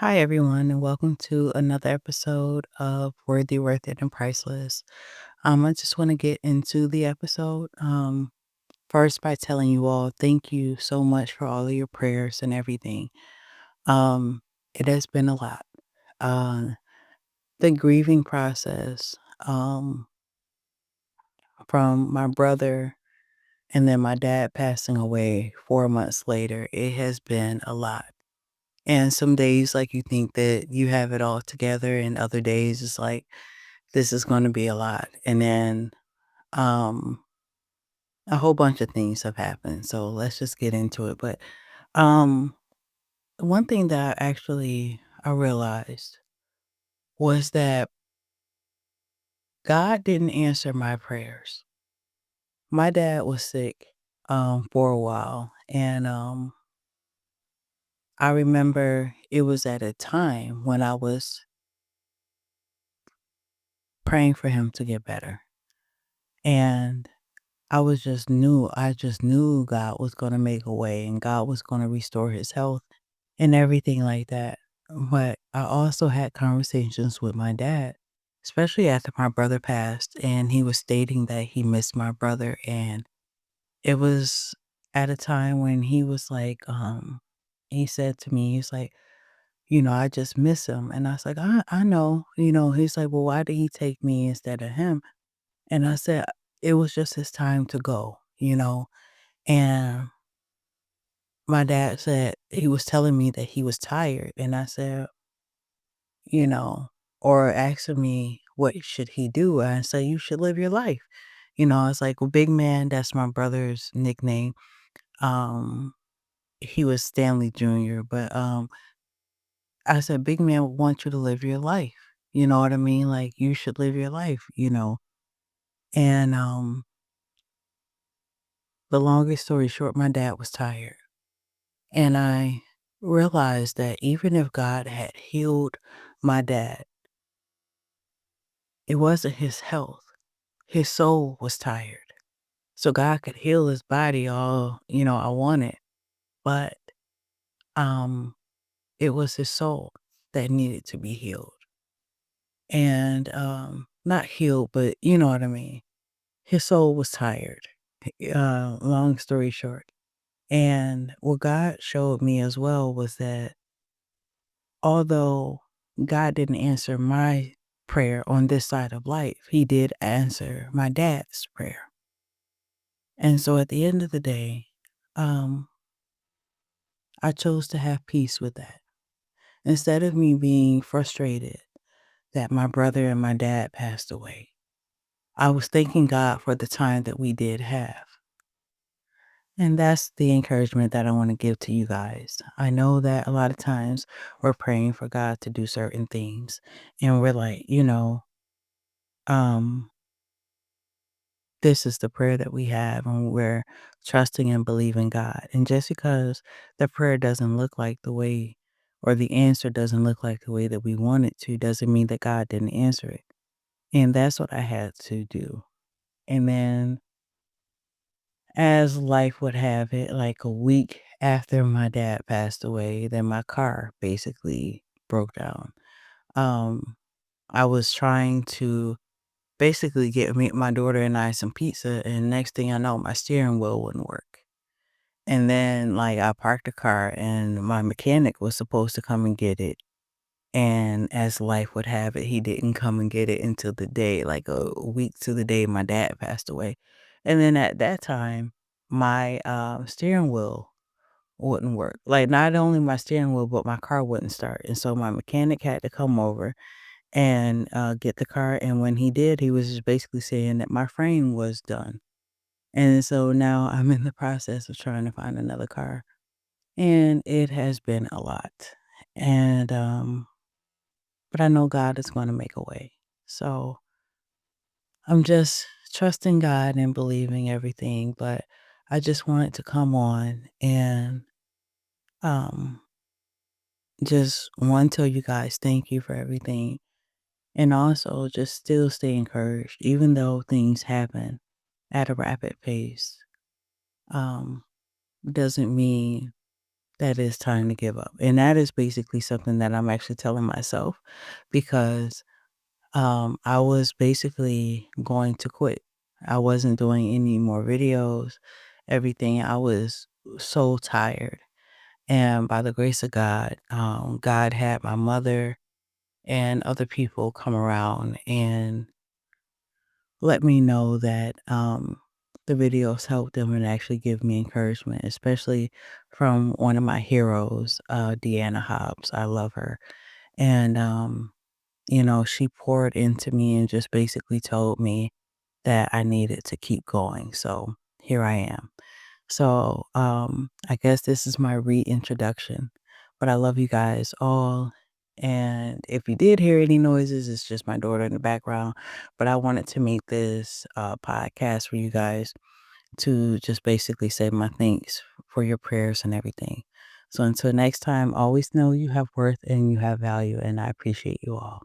Hi, everyone, and welcome to another episode of Worthy, Worth It, and Priceless. I just want to get into the episode first by telling you all thank you so much for all of your prayers and everything. Um, it has been a lot. Uh, the grieving process um, from my brother and then my dad passing away 4 months later, it has been a lot. And some days, like, you think that you have it all together, and other days, it's like, this is gonna be a lot. And then, um, a whole bunch of things have happened, so let's just get into it. But, um, one thing that I realized was that God didn't answer my prayers. My dad was sick, for a while, and, I remember it was at a time when I was praying for him to get better, and I just knew God was gonna make a way and God was gonna restore his health and everything like that. But I also had conversations with my dad, especially after my brother passed, and he was stating that he missed my brother. And it was at a time when he was like, he said to me, he's like, I just miss him. And I was like, I know, he's like, well, why did he take me instead of him? And I said, it was just his time to go. And my dad said he was telling me that he was tired, and I said, you know, or asking me what should he do, and I said, "You should live your life." I was like, "Well, big man," that's my brother's nickname. Um, he was Stanley Jr., but I said, "Big man wants you to live your life." You know what I mean? Like, you should live your life. And the longest story short, my dad was tired. And I realized that even if God had healed my dad, it wasn't his health. His soul was tired. So God could heal his body all, I wanted, but um it was his soul that needed to be healed. And not healed, but you know what I mean. His soul was tired. Long story short. And what God showed me as well was that although God didn't answer my prayer on this side of life, he did answer my dad's prayer. And so at the end of the day, um, I chose to have peace with that. Instead of me being frustrated that my brother and my dad passed away, I was thanking God for the time that we did have. And that's the encouragement that I want to give to you guys. I know that a lot of times we're praying for God to do certain things, and we're like, um, this is the prayer that we have, and we're trusting and believing God. And just because the prayer doesn't look like the way, or the answer doesn't look like the way that we want it to, doesn't mean that God didn't answer it. And that's what I had to do. And then, as life would have it, like a week after my dad passed away, then my car basically broke down. Um, I was trying to basically get my daughter and I some pizza, and next thing I know, my steering wheel wouldn't work. And then, like, I parked the car, and my mechanic was supposed to come and get it. And as life would have it, he didn't come and get it until the day, like a week to the day my dad passed away. And then at that time, my steering wheel wouldn't work. Like, not only my steering wheel, but my car wouldn't start. And so my mechanic had to come over and get the car. And when he did, he was just basically saying that my frame was done. And so now I'm in the process of trying to find another car. And it has been a lot. And but I know God is going to make a way. So I'm just trusting God and believing everything. But I just wanted to come on and um, just want to tell you guys thank you for everything. And also just still stay encouraged, even though things happen at a rapid pace. Um, doesn't mean that it's time to give up. And that is basically something that I'm actually telling myself because I was basically going to quit. I wasn't doing any more videos, everything. I was so tired. And by the grace of God, God had my mother and other people come around and let me know that the videos helped them and actually give me encouragement, especially from one of my heroes, Deanna Hobbs. I love her. And, she poured into me and just basically told me that I needed to keep going. So here I am. So, I guess this is my reintroduction, but I love you guys all. And if you did hear any noises, it's just my daughter in the background. But I wanted to make this podcast for you guys to just basically say my thanks for your prayers and everything. So until next time, always know you have worth and you have value, and I appreciate you all.